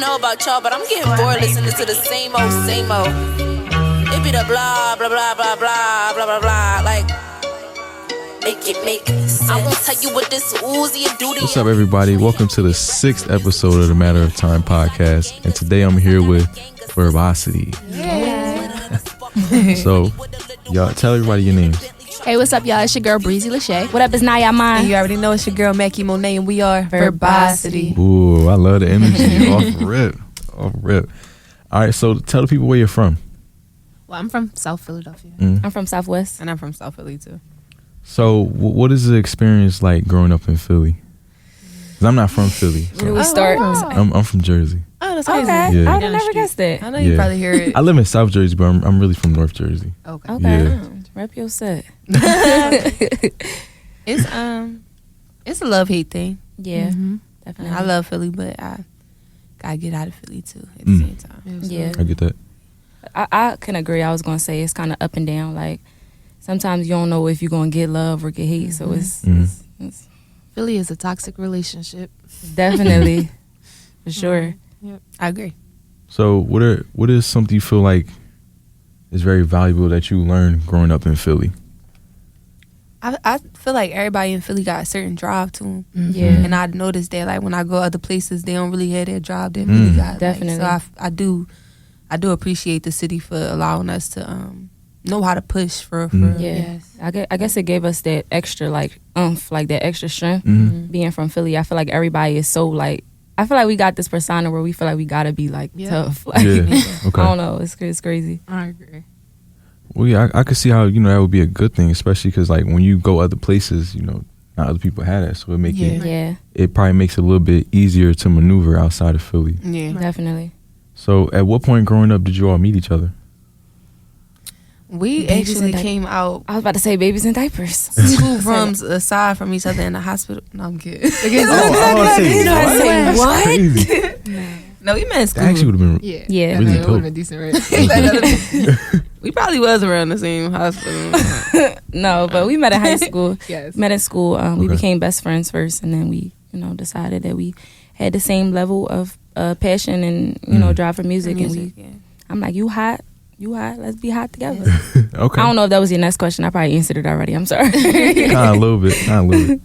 know about y'all, but I'm getting bored listening to the same old. It be the blah, blah, blah, blah, blah, blah, blah, blah. Like, make sense. I won't tell you what this Uzi and duty. What's up, everybody? Welcome to the 6th episode of the Matter of Time podcast. And today I'm here with Verbosity. Yeah. So, y'all, tell everybody your names. Hey, what's up, y'all? It's your girl, Breezy Lachey. What up, it's Naya Mine. And you already know it's your girl, Mackie Monet, and we are Verbosity. Ooh, I love the energy. Off rip. All right, so tell the people where you're from. Well, I'm from South Philadelphia. I'm from Southwest. And I'm from South Philly, too. So, what is the experience like growing up in Philly? 'Cause I'm not from Philly. So Where do we start? I'm from Jersey. Oh, that's crazy. Okay. Yeah. I would have never guessed that. I know you probably hear it. I live in South Jersey, but I'm really from North Jersey. Okay. Okay. Yeah. Rep your set. It's a love-hate thing. Yeah, Mm-hmm. definitely. I love Philly, but I gotta get out of Philly, too, at the same time. Yeah. I get that. I can agree. I was going to say it's kind of up and down. Like, sometimes you don't know if you're going to get love or get hate. So it's Philly is a toxic relationship. definitely, for sure. Yep. I agree. So what is something you feel like is very valuable that you learned growing up in Philly? I feel like everybody in Philly got a certain drive to them. Yeah. And I noticed that, like, when I go other places, they don't really have that drive that Philly got. Definitely. Like, so I do appreciate the city for allowing us to know how to push for Yeah. Yes. I guess it gave us that extra, like, like that extra strength. Being from Philly, I feel like everybody is so, like, I feel like we got this persona where we feel like we got to be, like, tough. Like, Yeah. Okay. I don't know. It's crazy. I agree. Well, yeah, I could see how, that would be a good thing, especially because, like, when you go other places, not other people have that. So Yeah, it probably makes it a little bit easier to maneuver outside of Philly. Yeah. definitely. So at what point growing up did you all meet each other? We Babies actually and came out I was about to say babies in diapers. 2 rooms aside from each other in the hospital. No, I'm kidding. What? No, we met in school. That actually would have been Yeah. Yeah. Really It would dope. have been decent, right? We probably was around the same hospital. No, but we met in high school. Yes. Met in school. We Okay. became best friends first, and then we, decided that we had the same level of passion and drive for music. And I'm like, you hot, let's be hot together. Okay. I don't know if that was your next question. I probably answered it already. I'm sorry. Kind of a little bit.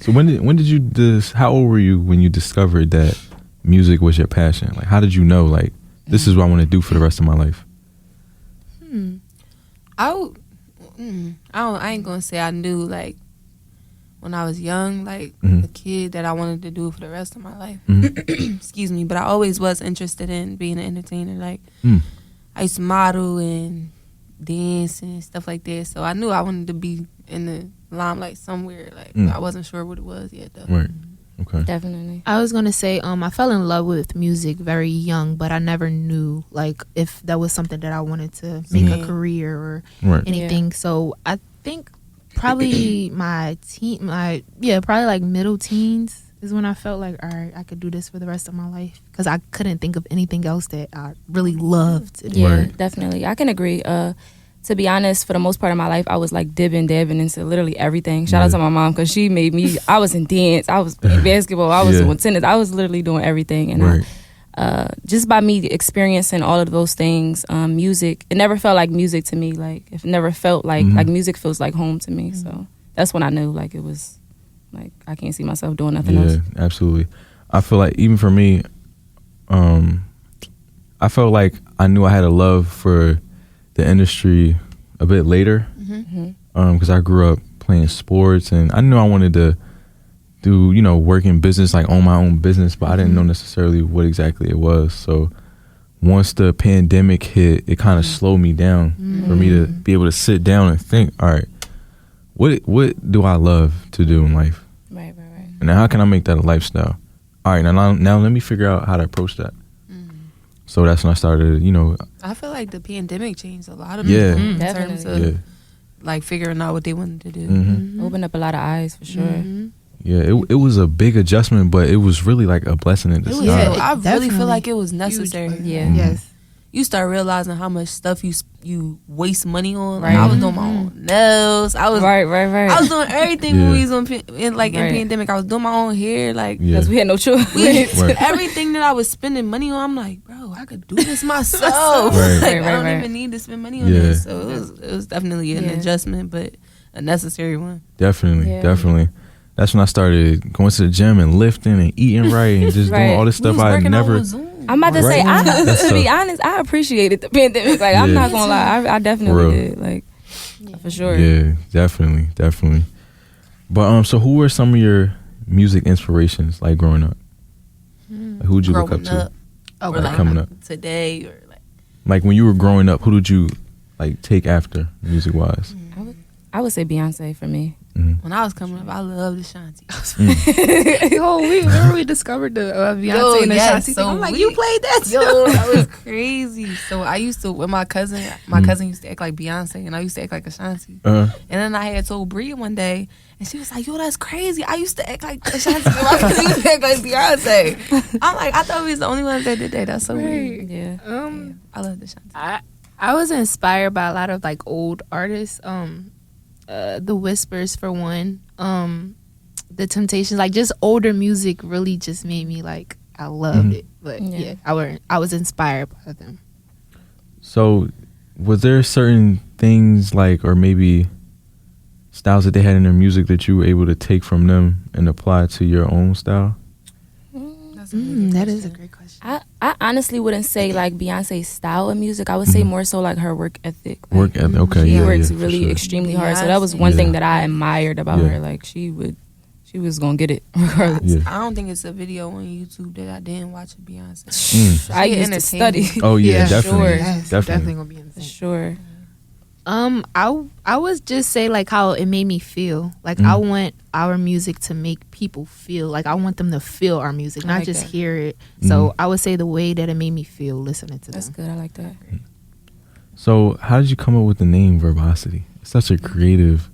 So when did you how old were you when you discovered that music was your passion? Like, how did you know, like, this is what I want to do for the rest of my life? I ain't gonna say I knew, like, when I was young, like, a kid, that I wanted to do it for the rest of my life. Excuse me, but I always was interested in being an entertainer. Like, I used to model and dance and stuff like that, so I knew I wanted to be in the limelight somewhere. Like, I wasn't sure what it was yet, though. Right. Okay. Definitely. I was gonna say, I fell in love with music very young, but I never knew, like, if that was something that I wanted to make a career or Right. anything. So I think probably probably like middle teens is when I felt like, all right, I could do this for the rest of my life, because I couldn't think of anything else that I really loved to do. Yeah, Right. definitely. I can agree. To be honest, for the most part of my life, I was like dabbing into literally everything. Shout out to my mom, because she made me. I was in dance, I was playing basketball, I was doing tennis, I was literally doing everything. And Right. just by me experiencing all of those things, music, it never felt like music to me. Like, it never felt like music feels like home to me. So that's when I knew, like, it was like I can't see myself doing nothing else. Yeah, absolutely. I feel like even for me, I felt like I knew I had a love for the industry a bit later, because I grew up playing sports, and I knew I wanted to do, work in business, like own my own business, but I didn't know necessarily what exactly it was. So once the pandemic hit, it kind of slowed me down for me to be able to sit down and think, all right, what do I love to do in life? Right. And how can I make that a lifestyle? All right, now let me figure out how to approach that. So that's when I started, I feel like the pandemic changed a lot of Yeah. people in Definitely. terms of like figuring out what they wanted to do. Opened up a lot of eyes, for sure. Yeah, it was a big adjustment, but it was really like a blessing in disguise. I really definitely feel like it was necessary. Yeah. Yes. you start realizing how much stuff you waste money on. Like, Right. I was doing my own nails. I was right. I was doing everything when we was in Right. pandemic. I was doing my own hair, like Yeah. Because we had no choice. Right. everything that I was spending money on. I'm like, bro, I could do this myself. Right. Like, Right, I don't right. even need to spend money on Yeah. this. So it was definitely an Yeah. adjustment, but a necessary one. Definitely, Yeah. definitely. That's when I started going to the gym and lifting and eating right and just Right. doing all this stuff I never. I'm about to say, That's to be tough. honest, I appreciated the pandemic. Like, I'm Yeah. not gonna lie, I For definitely real. did. Like, for sure. Yeah, definitely. But so who were some of your music inspirations like growing up? Like, who would you look up Growing to? up, Oh, or like coming up. today, or like Like when you were growing up, who did you like take after music wise? I would say Beyonce for me. when I was coming up, I loved Ashanti. Yo, remember we discovered the Beyonce and yes, Ashanti thing? so I'm like, we- you played that too? Yo, that was crazy. So I used to with my cousin. My cousin used to act like Beyonce, and I used to act like Ashanti. And then I had told Bria one day, and she was like, "Yo, that's crazy. I used to act like Ashanti, and my cousin used to act like Beyonce." I'm like, I thought we was the only ones that did that. That's so weird. Yeah. I love Ashanti. I was inspired by a lot of like old artists. The Whispers for one. The Temptations, like just older music really just made me like I loved it. But Yeah. I was inspired by them. So was there certain things like, or maybe styles that they had in their music that you were able to take from them and apply to your own style? That is a great question. I honestly wouldn't say like Beyonce's style of music. I would say more so like her work ethic. Like, Work ethic, okay, she yeah, works yeah, for really sure. extremely hard. So that was one Yeah. thing that I admired about Yeah. her. Like she was gonna get it regardless. Yeah. I don't think it's a video on YouTube that I didn't watch of Beyonce. I She used to study entertaining. Oh yeah, Yeah, definitely, sure. Yes, definitely. gonna be for insane. sure. I would just say like how it made me feel. Like I want our music to make people feel. Like I want them to feel our music, I not like just that. hear it. So I would say the way that it made me feel listening to That's them. good. I like that. So how did you come up with the name Verbosity? It's such a creative,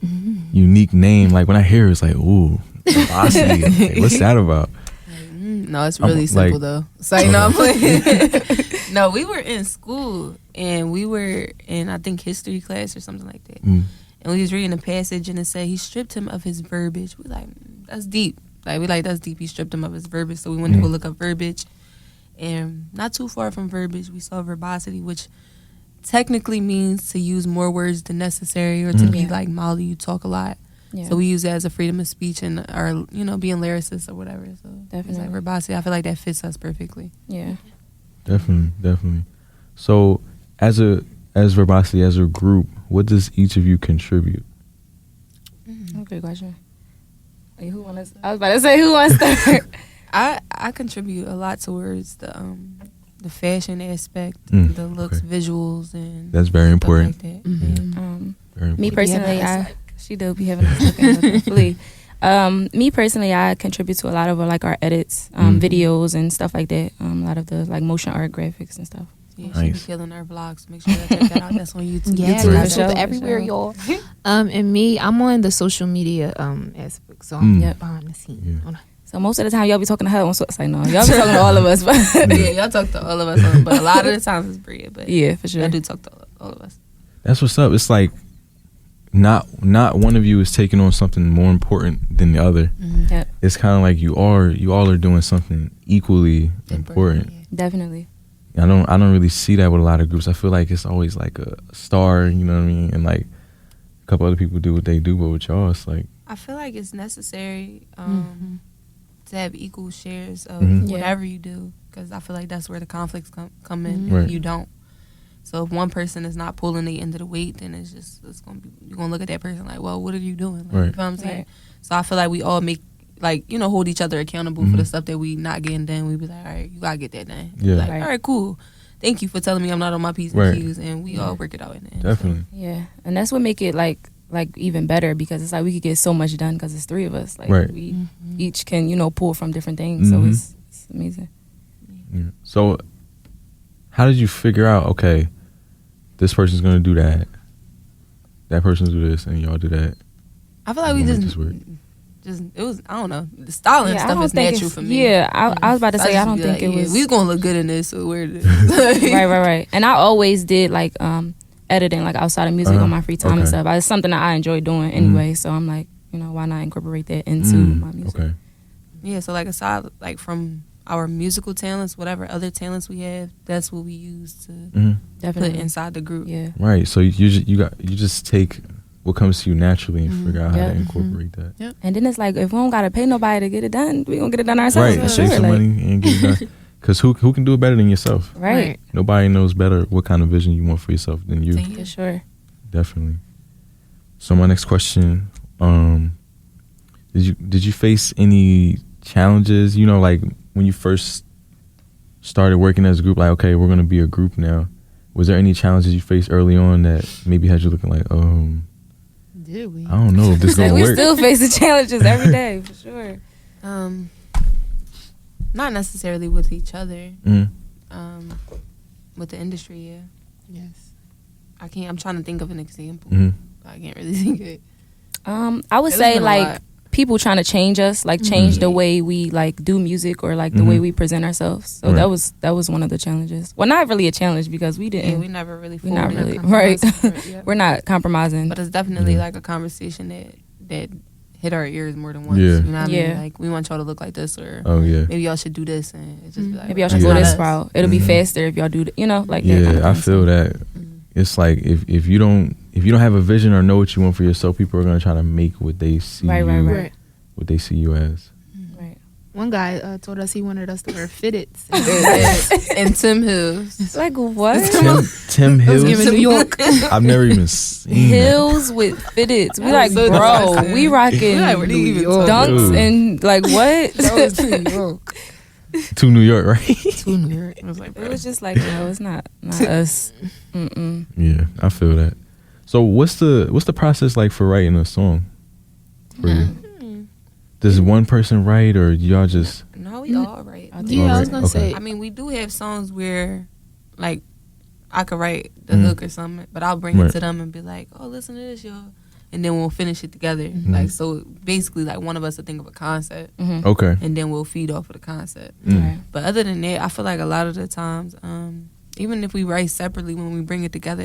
unique name. Like when I hear it, it's like, ooh, Verbosity. Like, what's that about? No, it's really I'm, simple like- though. So you know, I'm playing. No, we were in school and we were in I think history class or something like that. And we was reading a passage and it said he stripped him of his verbiage. We like that's deep. That's deep. He stripped him of his verbiage. So we went to go look up verbiage, and not too far from verbiage we saw verbosity, which technically means to use more words than necessary or to be like Molly, you talk a lot. Yeah. So we use it as a freedom of speech and our, being lyricists or whatever. So Definitely. it's like verbosity. I feel like that fits us perfectly. Yeah. Definitely. So as Verbosity, as a group, what does each of you contribute? Good question. Like, who wants? I was about to say who wants to start. I contribute a lot towards the fashion aspect, Mm, the looks, okay. visuals, and That's very stuff important. Like that. Yeah. Very important. Me personally, she do be having a second. Me personally, I contribute to a lot of like our edits, videos and stuff like that. A lot of the like motion art graphics and stuff. Yeah, she be Nice. killing our vlogs. Make sure you check that out. That's on YouTube. Yeah, YouTube, that's for sure, up for everywhere, sure. y'all. And me, I'm on the social media aspect, so I'm Yep. behind the scenes. Yeah. So most of the time, y'all be talking to her on It's like, no, y'all be talking to all of us. But Yeah, y'all talk to all of us, but a lot of the times it's Bria. But yeah, for sure. I do talk to all of us. That's what's up. It's like not one of you is taking on something more important than the other. Yep, It's kind of like you all are doing something equally important. Yeah. definitely. I don't really see that with a lot of groups. I feel like it's always like a star, you know what I mean, and like a couple other people do what they do, but with y'all, it's like I feel like it's necessary to have equal shares of Mhm. Yeah. whatever you do, because I feel like that's where the conflicts come in. Right. If you don't. So if one person is not pulling the end of the weight, then it's gonna be, you're gonna look at that person like, well, what are you doing? Like, Right. You know what I'm saying? Right. So I feel like we all make hold each other accountable for the stuff that we not getting done. We be like, all right, you gotta get that done. Yeah. Like, Right. all right, cool. Thank you for telling me I'm not on my P's and Right. Q's, and we all work it out in the end. definitely. Yeah, and that's what make it like even better, because it's like we could get so much done because it's three of us. Like Right. we each can pull from different things. So it's amazing. Yeah. So how did you figure out, okay, this person's gonna do that person's do this, and y'all do that? I feel like we We'll just make this work. it was, I don't know, the style and Yeah, I stuff don't is think natural it's- for me. Yeah, I was about to say I just don't be think like, it was we gonna look good in this, so wear this. right. And I always did like editing like outside of music on my free time and Okay. stuff. It's something that I enjoy doing anyway. So I'm like, you know, why not incorporate that into my music? Okay. Yeah, so like aside like from our musical talents, whatever other talents we have, that's what we use to put Definitely. inside the group. Yeah. Right. So you just take what comes to you naturally and figure out how Yeah. to incorporate that. And then it's like if we don't gotta pay nobody to get it done, we gonna get it done ourselves. Right. For Save sure. some Like, money and get it done. Because who can do it better than yourself? right. Nobody knows better what kind of vision you want for yourself than you. For sure. Definitely. So my next question, did you face any challenges? You know, like when you first started working as a group, like, okay, we're gonna be a group now. Was there any challenges you faced early on that maybe had you looking like, Did we? I don't know if this gonna we work? still facing challenges every day for sure. Not necessarily with each other. Mhm. With the industry, yeah. Yes. I'm trying to think of an example. Mhm. I can't really think of it. I would It's say been a like lot. people trying to change us, like change the way we like do music or like the way we present ourselves. So Right. that was one of the challenges. Well, not really a challenge because we Yeah, didn't. we never really. We're not fully really compromised. right. We're not compromising. But it's definitely Yeah. like a conversation that hit our ears more than once. Yeah. You know what I mean? Yeah. Like we want y'all to look like this, or Oh yeah. maybe y'all should do this, and it just be like, Maybe y'all should Yeah. go this Not us. route. It'll be faster if y'all do, you know, like that Yeah, kind of I thing. feel that. It's like if you don't have a vision or know what you want for yourself, people are gonna try to make what they see Right, you, right, right. Right. what they see you as. Right. One guy told us he wanted us to wear fitteds. And Tim Hills. It's like what? Tim Hills. giving New York. I've never even seen Hills with fitteds. We like, so bro, disgusting. we rocking Like, what are you even talking dunks about? and like what? New York. that. To New York, right? To New York. I was like, It bro. was just like, no, it's not us. Mm-mm. Yeah, I feel that. So what's the process like for writing a song for you? Does one person write or y'all just No, we all right. Yeah, I was gonna Okay. say. I mean, we do have songs where, like, I could write the Mhm. hook or something, but I'll bring Right. it to them and be like, "Oh, listen to this, y'all," and then we'll finish it together. Like, so basically, like one of us will think of a concept, okay? and then we'll feed off of the concept. Mm. But other than that, I feel like a lot of the times, even if we write separately, when we bring it together,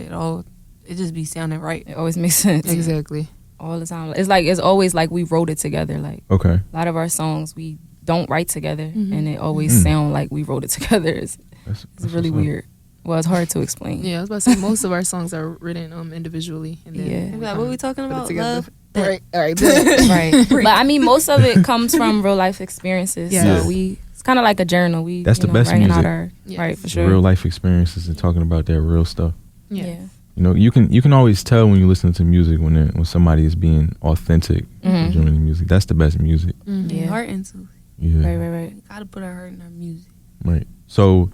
it just be sounding right. It always makes sense Exactly. all the time. It's always like we wrote it together. Like Okay. a lot of our songs we don't write together, Mhm. and it always sound like we wrote it together. It's That's really what's up. weird. Well, it's hard to explain. Yeah, I was about to say most of our songs are written individually. And then Yeah. They be like, what are we talking put it about? together. Love? Right. All right. Right. But I mean, most of it comes from real life experiences. Yeah. So it's kind of like a journal. That's the best writing music. out our Yes. right for sure. Real life experiences and talking about that real stuff. Yeah. You know, you can always tell when you listen to music when somebody is being authentic Mhm. during the music. That's the best music. Mhm. Yeah. Heart into it. Yeah. Right. We gotta put our heart in our music. Right. So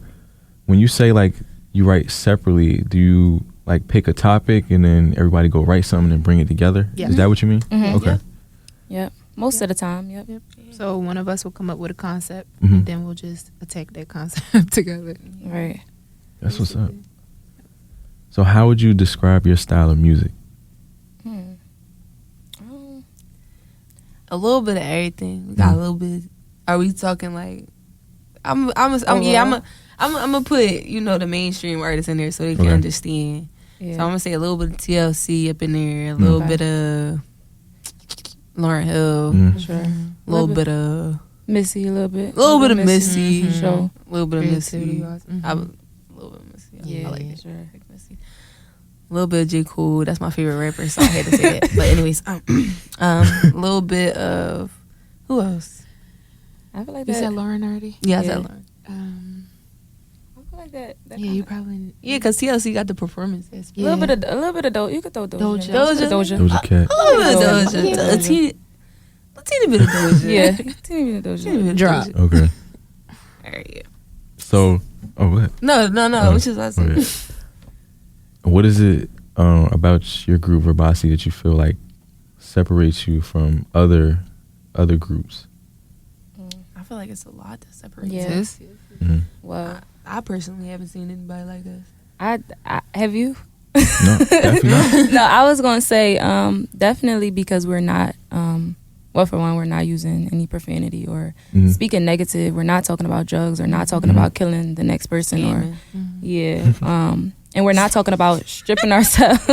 when you say like you write separately, do you like pick a topic and then everybody go write something and bring it together? Yeah. Is that what you mean? Mhm. Okay. Yep. Most of the time. Yep. So one of us will come up with a concept, Mhm. and then we'll just attack that concept together. Right. That's what's up. So how would you describe your style of music? A little bit of everything. We got a little bit. Are we talking like? I'm gonna put the mainstream artists in there so they can Okay. understand. Yeah. So I'm gonna say a little bit of TLC up in there, a little Okay. bit of Lauryn Hill, Mhm. Sure. a little bit of Missy a little bit. Missy, For sure. a little bit of Missy. Creativity-wise. Mhm. I would, a little bit of Missy. Yeah, I like that. sure. I like Missy. A little bit of J. Cole. That's my favorite rapper, so I had to say that. But anyways, a little bit of who else? I feel like You that. said Lauren already. Yeah, I Yeah. said Lauryn. I feel like that. Yeah, you probably. Yeah, because TLC got the performances. A little bit of Doja. You could throw Doja. Doja. A little bit of Doja. Doja. Doja Cat. A little bit of Doja. Doja. Yeah. A teeny bit of Doja. Yeah. Teeny bit of Teeny bit Doja. of Drop. Doja. Okay. All right, yeah. So, go ahead. No. Oh, Which is what I said. okay. What is it about your group Verbosity that you feel like separates you from other groups? I feel like it's a lot that separates Yeah. us. Mhm. Well, I personally haven't seen anybody like us. I have you? No, definitely not. No, I was gonna say definitely because we're not Well, for one, we're not using any profanity or Mm-hmm. speaking negative. We're not talking about drugs or not talking about killing the next person or and we're not talking about stripping ourselves.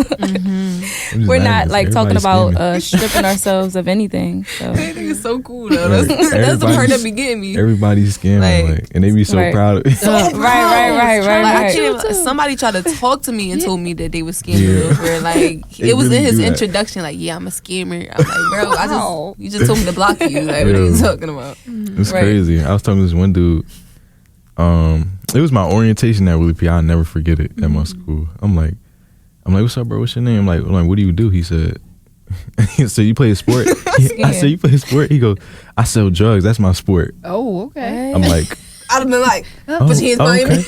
We're not like talking about stripping ourselves of anything. So. I think it's so cool though. That's the part that be getting me. Everybody's scamming, like, and they be so proud of it. Right. Somebody tried to talk to me and told me that they were scamming over. Like it was in his introduction. Like, yeah, I'm a scammer. I'm like, bro, you just told me to block you. Like, what are you talking about? It's crazy. I was talking to this one dude. It was my orientation at Willie P. I'll never forget it at my school. I'm like, what's up, bro? What's your name? I'm like, what do you do? He said, so you play a sport? I said, you play a sport? He goes, I sell drugs. That's my sport. Oh, okay. I'm like, I'd have been like, put your hands behind me.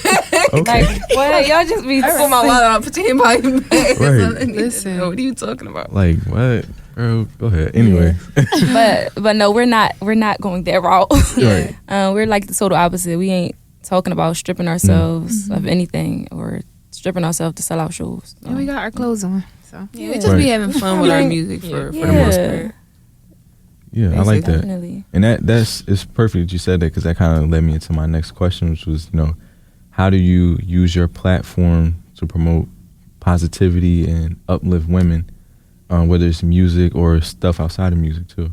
Okay. Like, what? Y'all just be Put my wallet on, put your hand behind your back. Right. Listen, what are you talking about? Like, what? Girl, go ahead. Anyway. but no, we're not going that route. Right. We're like the total opposite. We ain't talking about stripping ourselves of anything or stripping ourselves to sell out shows. And we got our clothes on. So Yeah, we just be having fun with our music for the most part. Yeah, I like that. Definitely. And it's perfect that you said that, because that kind of led me into my next question, which was, how do you use your platform to promote positivity and uplift women, whether it's music or stuff outside of music too?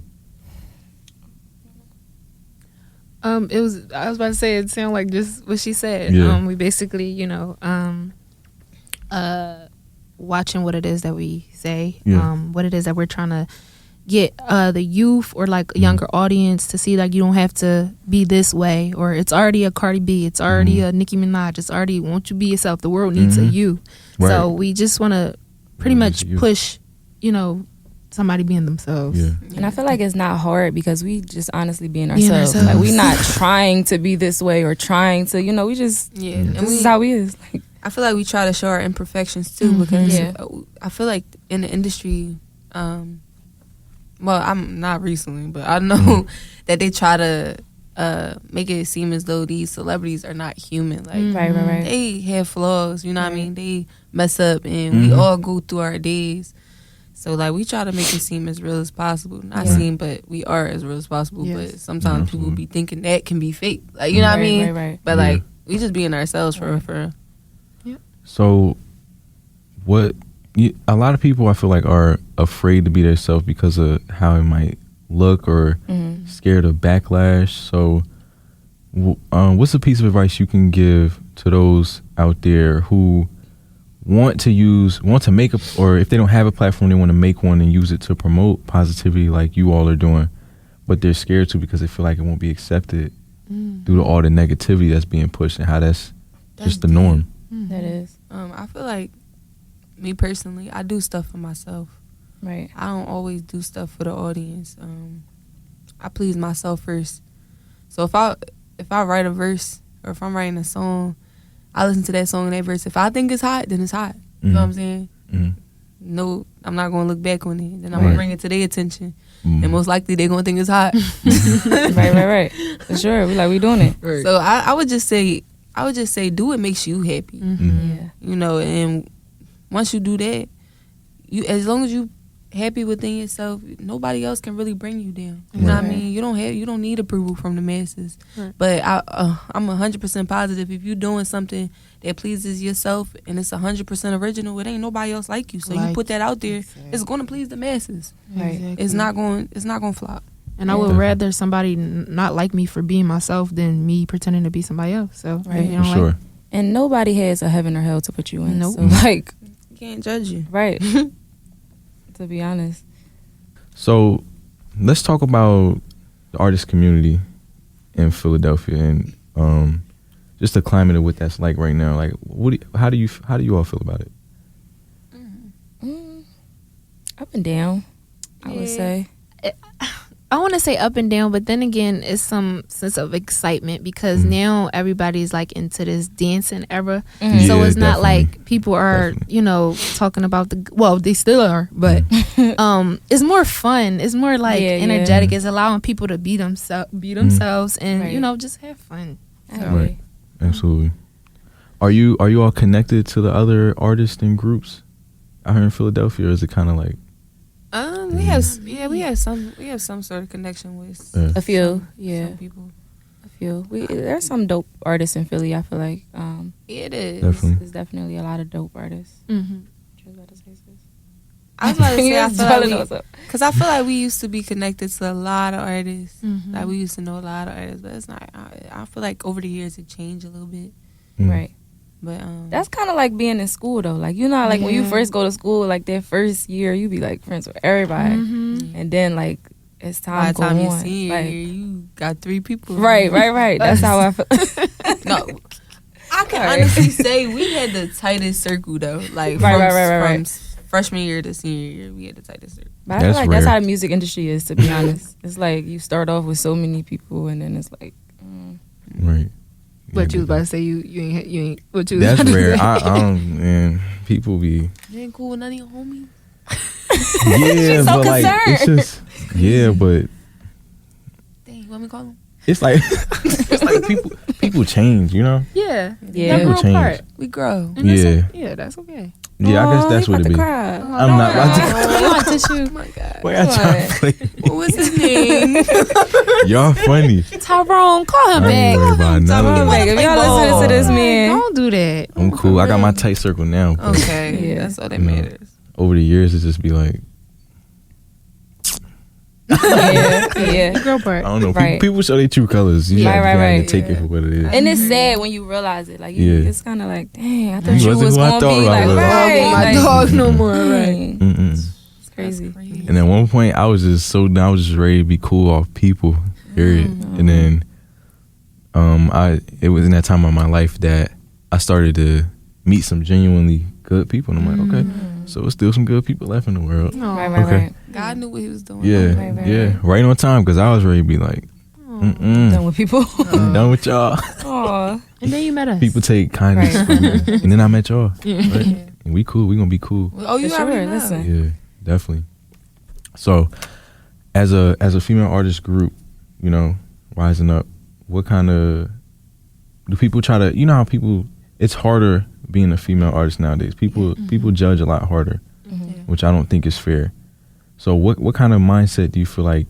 I was about to say, it sounded like just what she said. Yeah. We basically, watching what it is that we say, what it is that we're trying to get the youth or like a younger audience to see, like, you don't have to be this way, or it's already a Cardi B, it's already a Nicki Minaj, it's already, won't you be yourself, the world needs a you. Right. So we just want to pretty much push, somebody being themselves. Yeah. And I feel like it's not hard because we just honestly being ourselves. Like, we not trying to be this way or trying to, we just, this is how we is. Like, I feel like we try to show our imperfections too, because I feel like in the industry, well, I'm not recently, but I know that they try to make it seem as though these celebrities are not human. Like, right. they have flaws, you know what I mean? They mess up, and we all go through our days. So, like, we try to make it seem as real as possible. Not seem, but we are as real as possible. Yes. But sometimes people be thinking that can be fake. Like, you know what I mean? Right. But, like, we just being ourselves for real. So, a lot of people I feel like are afraid to be themselves because of how it might look, or scared of backlash. So, what's a piece of advice you can give to those out there who want to make or if they don't have a platform, they want to make one and use it to promote positivity like you all are doing, but they're scared to because they feel like it won't be accepted due to all the negativity that's being pushed and how that's just the norm. That is. I feel like, me personally, I do stuff for myself. Right. I don't always do stuff for the audience. I please myself first. So if I write a verse, or if I'm writing a song, I listen to that song and that verse. If I think it's hot, then it's hot. You know what I'm saying? No, I'm not going to look back on it. Then I'm going to bring it to their attention. And most likely they're going to think it's hot. right. For sure. We doing it. Right. So I would just say, do what makes you happy. Yeah. And once you do that, as long as you happy within yourself, nobody else can really bring you down. You know what I mean? You don't need approval from the masses. Right. But I'm 100% positive, if you're doing something that pleases yourself and it's 100% original, it ain't nobody else like you. So you put that out there, it's going to please the masses. Right. Exactly. It's not going to flop. And I would rather somebody not like me for being myself than me pretending to be somebody else. So, right. Sure. And nobody has a heaven or hell to put you in. Nope. So, like, You can't judge you. right. To be honest. So let's talk about the artist community in Philadelphia and just the climate of what that's like right now. Like, how do you all feel about it? Up and down, I would say. I want to say up and down, but then again, it's some sense of excitement because now everybody's like into this dancing era. So it's not like people are, talking about they still are, but it's more fun. It's more like energetic. It's allowing people to be themselves and, just have fun. I agree. Right. Absolutely. Are you all connected to the other artists and groups out here in Philadelphia, or is it kind of like? We have some sort of connection with A few, yeah, some people. a few. There's some dope artists in Philly. I feel like It is. Definitely. there's definitely a lot of dope artists. Mm-hmm. What you was about to say, sis? I was about to say, Yes, Charlie knows up. because I feel like we used to be connected to a lot of artists. Mhm. Like we used to know a lot of artists, but it's not. I feel like over the years it changed a little bit. Right. But That's kind of like being in school though. Like you know, how, like when you Yeah. first go to school, like that first year, you be like friends with everybody, Mhm. and then like as by time the go time you on, see like, you got 3 people. right. That's how I feel. No, I can Right. honestly say we had the tightest circle though. Like Right. from freshman year to senior year, we had the tightest circle. But I feel That's like that's rare. how the music industry is. To be honest, it's like you start off with so many people, and then it's like. Right. What you was Yeah, about to say? You ain't. What you? Was That's about to rare. say? I don't. Man, people be. You ain't cool with none of your homies. Yeah, She's so but like it's concerned. just. Yeah, but Dang, you want me to call them? it's like it's like people change. You know. Yeah. Yeah. Y'all grew People change. apart. We grow. And that's Yeah. Yeah, that's okay. Yeah, I guess that's what it be. Cry. I'm not about to. You want tissue? Oh my god. Why y'all trying to play? What was his name? Y'all funny. Tyrone, call him I ain't worried back. about none of Like, that. if y'all listening to this man, Don't do that. I'm cool. I got my tight circle now. But Okay, Yeah. that's all that You know. matters. over the years, it just be like, yeah. The girl part. I don't know. Right. People show their true colors. You Right, have right. to take it for what it is. And it's sad when you realize it. Like, Yeah. it's kind of like, dang, I thought You you wasn't was who I going to thought be I like, was. right. My like, dog no more. Right. dang. Mm-mm. It's crazy. And at one point, I was just so down. I was just ready to be cool off people. Period. And then, it was in that time of my life that I started to meet some genuinely good people, and I'm like, okay, so it's still some good people left in the world. Right, Okay. right. God knew what he was doing. Yeah, Right, yeah, right on time, because I was ready to be like, Done with people. I'm done with y'all. Aw. And then you met us. People take kindness Right. from me. And then I met y'all. Yeah. Right? And we cool. We gonna be cool. Oh, you For already sure, know. listen. Yeah, definitely. So, as a female artist group, you know, rising up, what kind of do people try to? You know how people? It's harder being a female artist nowadays. People judge a lot harder, which I don't think is fair. So, what kind of mindset do you feel like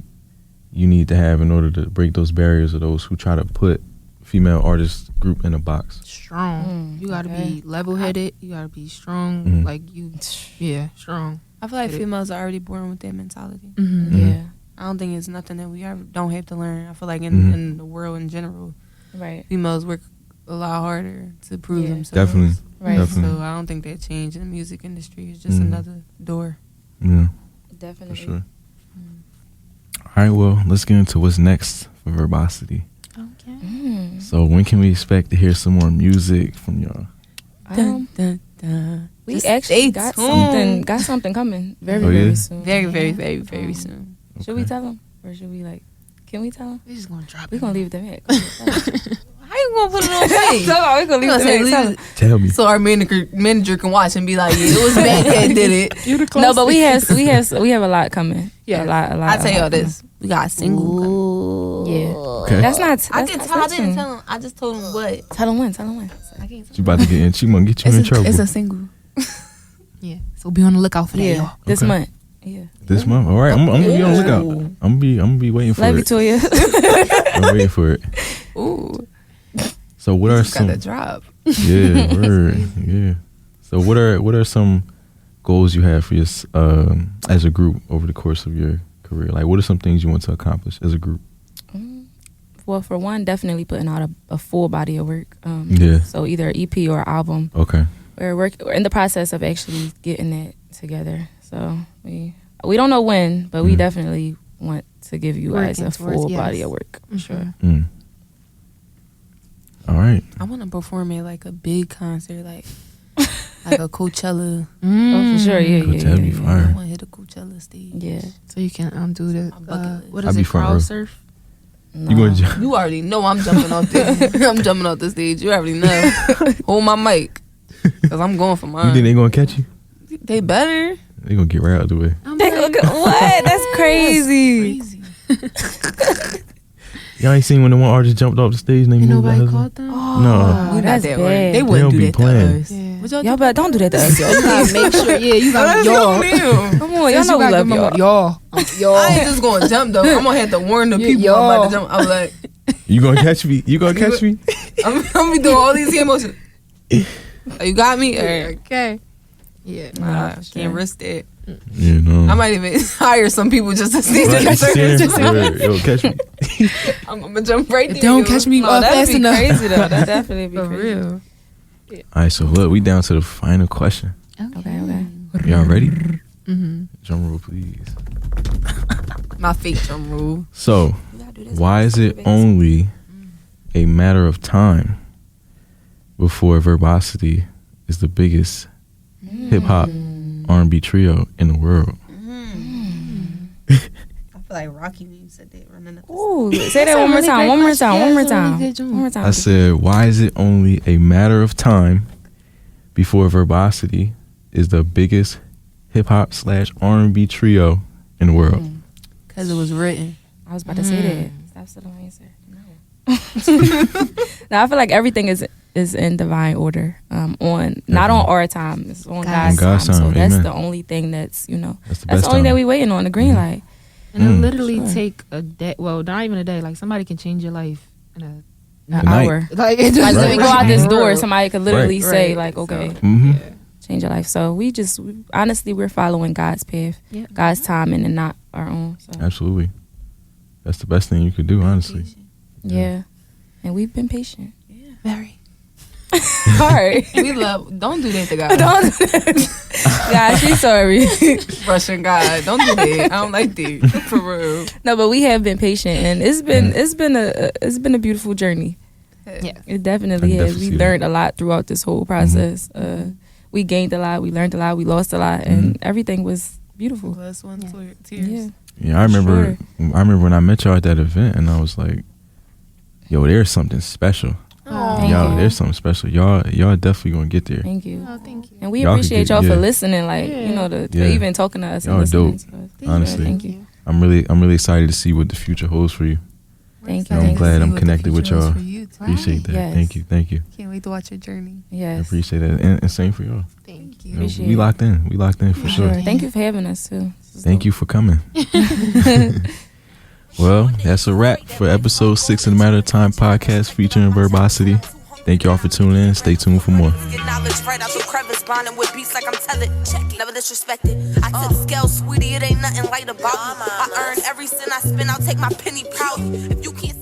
you need to have in order to break those barriers of those who try to put female artist group in a box? Strong. You gotta okay. be level headed. You gotta be strong. Mhm. Like you. Yeah, strong. I feel like females are already born with that mentality. Mm-hmm. Yeah. I don't think it's nothing that we don't have to learn. I feel like Mhm. in the world in general, Right. females work a lot harder to prove Yeah. themselves. Definitely. Right. Definitely. So I don't think that changed in the music industry. It's just Mhm. another door. Yeah, Definitely. for sure. All right, well, let's get into what's next for Verbosity. Okay. Mm. So when can we expect to hear some more music from y'all? Dun, dun, dun. We Just actually stay got tuned. something coming very, Oh, yeah? very soon. Very, very, Yeah. very, very soon. Should we Okay. tell them? Or should we like, can we tell them? We just gonna drop We're it. going to leave it to Mac. How you gonna put it on face? We're going to leave it to Mac. Tell 'em. Tell me. So our manager can watch and be like, yeah, it was Mac that did it. You the No, but closest. we have a lot coming. Yeah. A lot. I tell y'all this. We got a single coming. Yeah. Okay. That's not. I that's didn't not tell touching. him. I just told him what. Tell them when. I can't She about to get in. She gonna get you in trouble. It's a single. Yeah. So be on the lookout for that, Yeah. y'all. This Okay. month. Yeah. This month. All right. I'm gonna be on the lookout. I'm gonna be waiting for Love you, it. Toya. I'm waiting for it. Ooh, So what are just got some? the drop. Yeah, word. Yeah. So what are some goals you have for your as a group over the course of your career? Like, what are some things you want to accomplish as a group? Well, for one, definitely putting out a full body of work. Yeah. So either EP or album. Okay. We're in the process of actually getting that together. So we don't know when, but we definitely want to give you guys a Working towards, full yes. body of work. For sure. Mm. All right. I want to perform at like a big concert, like a Coachella. Oh, for sure. Yeah, Coachella yeah, be yeah, fire. I Right. want to hit a Coachella stage. yeah. So you can do the My bucket list. what I'd is be it? front Crowd row. surf. No. You going to? You already know I'm jumping off the I'm jumping off the stage. You already know. Hold my mic, cause I'm going for You mine. think they gonna catch you? They better. They gonna get right out of the way. What? That's crazy. Y'all ain't seen when the one artist jumped off the stage and they Ain't moved nobody out. called them. Oh, No. We not that's that bad. worried. They They wouldn't don't do be that to playing. us. Yeah. What y'all Y'all better don't do that to us, y'all. You gotta make sure. Yeah, you gotta y'all. Come on, y'all know we love y'all. Y'all. I ain't just gonna jump though. I'm gonna have to warn the people I'm about to jump. I'm like, You gonna catch me? You gonna catch me? I'm gonna be doing all these hand motions. Oh, you got me? Okay. Yeah. Nah, can't risk that. You know. I might even hire some people just to see Right, the yo, catch me. I'm gonna jump right there. Don't catch me That'd fast be enough. crazy though. That definitely be For crazy. real. All right, so look, we down to the final question. Okay. Y'all ready? Mm-hmm. Drum roll, please. My fake drum roll. So, why is it only a matter of time before Verbosity is the biggest hip hop R&B trio in the world? I feel like Rocky when you said that running up. Ooh, say that one more time. One more time. I said, why is it only a matter of time before Verbosity is the biggest hip hop / R&B trio in the world? Because it was written. I was about to say that. Stop still my answer. No. No, I feel like everything is in divine order. Not on our time. It's on God's time. So that's Amen. the only thing that's That's the that's best the only time. thing we waiting on, the green light. And it'll literally take a day. Well, not even a day. Like somebody can change your life in An Tonight. hour. like it just Like when we go out this door, Right. somebody could literally Right. say Right. like, okay, Mm-hmm. change your life. So honestly, we're following God's path, Yep. God's timing, and not our own. So Absolutely. That's the best thing you could do, honestly. yeah, and we've been patient. Very. Hard. We love. Don't do that to God. God, she's sorry. Russian God. Don't do that. I don't like that. For real. No, but we have been patient, and it's been a beautiful journey. Yeah. It definitely I can has. definitely We see learned a lot throughout this whole process. We gained a lot. We learned a lot. We lost a lot, and everything was beautiful. Plus one Yeah. tears. Yeah, I remember when I met y'all at that event, and I was like, yo, there's something special. Thank Y'all, you. there's something special. Y'all definitely gonna get there. Thank you. Oh, thank you. And we Y'all could appreciate get- y'all yeah. for listening, like, Yeah. for Yeah. even talking to us Y'all and listening dope. to us. Honestly. Thank you. I'm really excited to see what the future holds for you. Thank you. I'm Thank glad you. I'm connected with y'all. Appreciate that. Yes. Thank you. Can't wait to watch your journey. I Yes. appreciate that. And same for y'all. Thank You you. know, Appreciate we it. locked in. We locked in for sure. Thank you for having us too. Thank you for coming. Well, that's a wrap for episode 6 of the Matter of Time podcast featuring Verbosity. Thank y'all for tuning in. Stay tuned for more. Get knowledge right out your crevice, bonding with beats like I'm telling. Never disrespected. I took scale, sweetie, it ain't nothing light about me. I earn every cent I spend, I'll take my penny proudly. If you can't